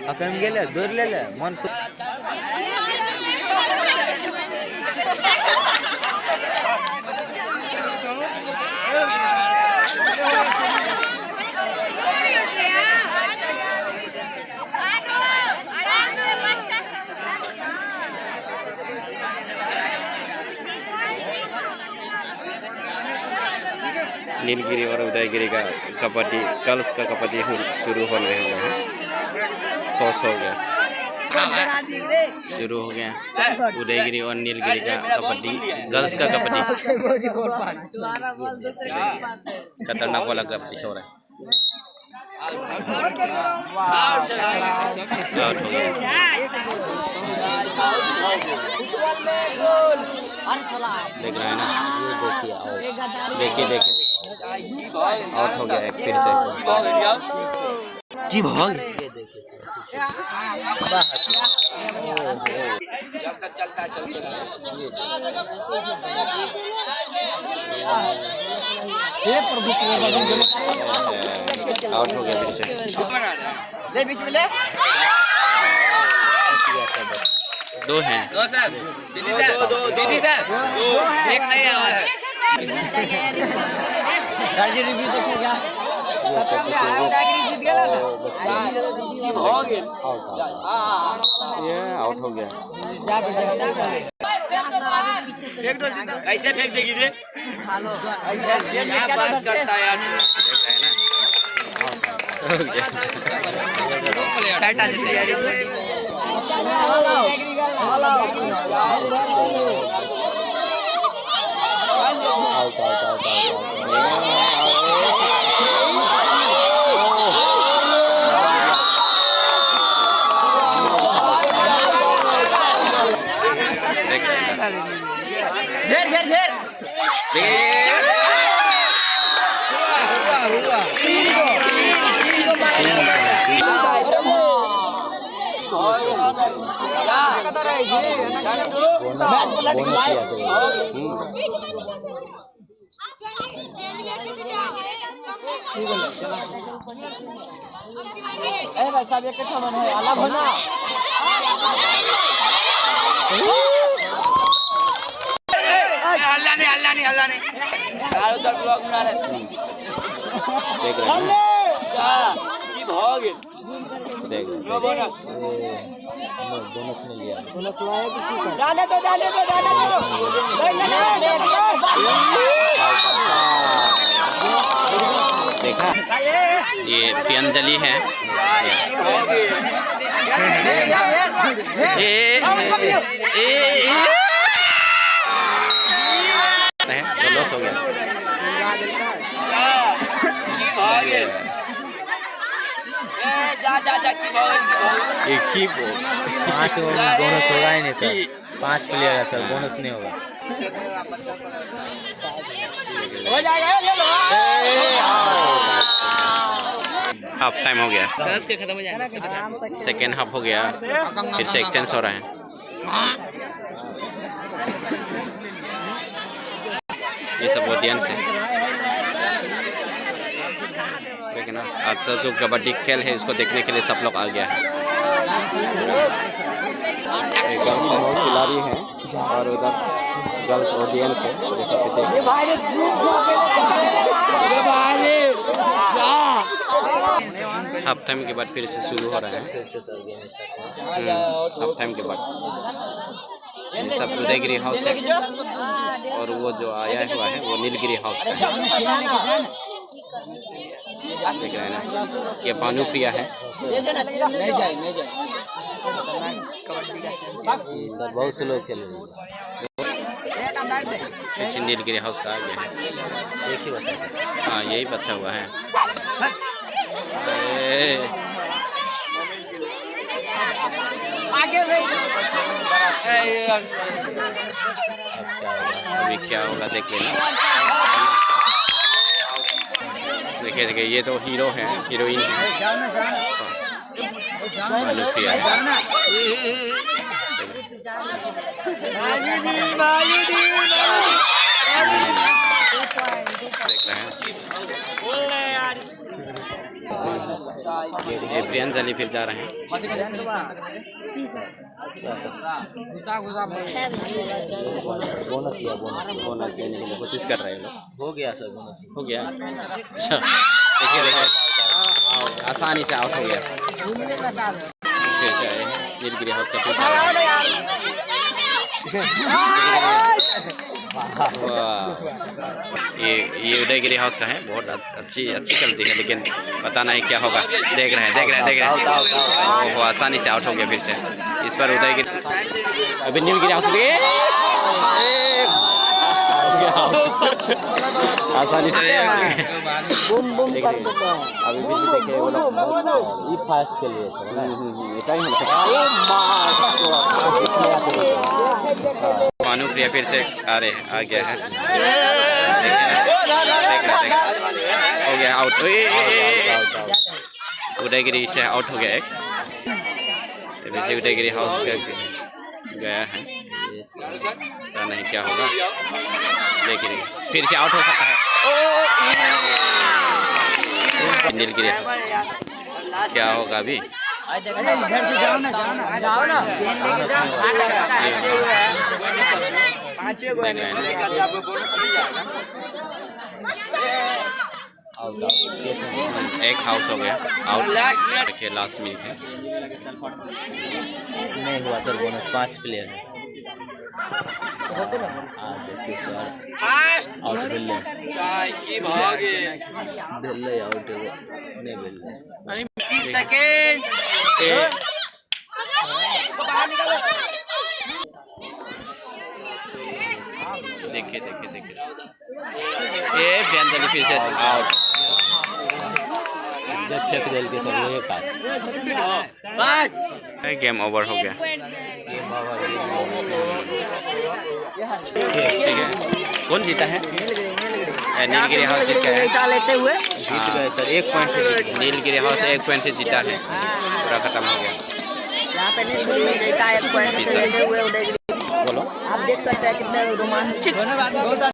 आपण गेले दुरलेलं मन नीलगिरी और उदयगिरी का कबड्डी गर्ल्स का कबड्डी शुरू होने हुए हैं। टॉस हो गया, शुरू हो गया। उदयगिरी और नीलगिरी का कबड्डी गर्ल्स का कबड्डी खतरनाक वाला कबड्डी हो रहा है। आउट हो गया। देख रहे हैं ना, देखिए देखिए आउट हो गया एक फिर से जी भाग। जब तक चलता आउट हो गया फिर से। दो हैं, दो सर, दीदी सर, एक नहीं आया है। रिव्यू देखेगा ये आउट हो गया। कैसे फेंक देगी रे? बात करता है यार, हल्ला नहीं ब्लॉग बना रहे देख रहे हैं। देख बोनस ने लिया, जाने दो देखा ये प्रियंजलि है। लॉस हो गया। एक ही 5 बोनस होगा ही नहीं सर, 5 प्लेयर है सर, बोनस नहीं होगा। हाफ टाइम हो गया, खत्म हो जाएगा। सेकेंड हाफ हो गया, फिर से एक्सचेंज हो रहा है। ये सब ऑडियंस है, लेकिन आज से जो कबड्डी खेल है उसको देखने के लिए सब लोग आ गया है। एक खिलाड़ी है और उधर गर्ल्स ऑडियंस है, जैसा कि देखिए। हाफ टाइम के बाद फिर से शुरू हो रहा है। हाफ टाइम के बाद सब उदयगिरी हाउस है और वो जो आया हुआ है वो नीलगिरी हाउस का है। देख रहे हैं ना, ये बानू प्रिया है। सर बहुत से लोग खेल रहे हैं। नीलगिरी हाउस का आ गया है, एक ही बच्चा। हाँ यही बच्चा हुआ है। अभी क्या होगा देख लेना। देखिए ये तो हीरो है, हीरोइन है। ये प्रियंजलि फिर जा रहे हैं। बोनस देने के लिए कोशिश कर रहे हैं लोग। हो गया सर, बोनस हो गया। अच्छा देखिए आसानी से आउट हो गया। फिर से आए नीलगिरी हाउस का फिर ये उदयगिरी हाउस का है। बहुत अच्छी चलती है, लेकिन पता नहीं क्या होगा। देख रहे हैं वो आसानी से आउट हो गया फिर से। इस पर उदयगिरी अभी नीलगिरी हाउस आसानी से बूम बूम कर देते हैं। अभी भी देखिए वो लोग ये फास्ट खेल रहे थे ना, ऐसा ही होना चाहिए। भानुप्रिया फिर से आ गया है। हो गया आउट। उदयगिरी से आउट हो गया एक। वैसे उदयगिरी हाउस गया है, पता नहीं क्या होगा। देखिए फिर से आउट हो सकता है। नीलगिरी क्या होगा अभी? एक हाउस हो गया आउट। देखिए लास्ट मिनट है, नहीं हुआ सर। बोनस 5 प्लेयर है। देखिए सर आउट दिल्ली आउट नहीं दिल्ली। 30 सेकेंड। देखिए ये प्रियंजलि फिर से आउट। गेम ओवर हो गया। ठीक है, कौन जीता है? नीलगिरी हाउस जीत गए सर। 1 पॉइंट से नीलगिरी हाउस 1 पॉइंट से जीता है। पूरा खत्म हो गया। यहाँ पे नीलगिरी जीता 1 पॉइंट से जीते हुए उदयगिरी। बोलो, आप देख सकते हैं कितने रोमांचक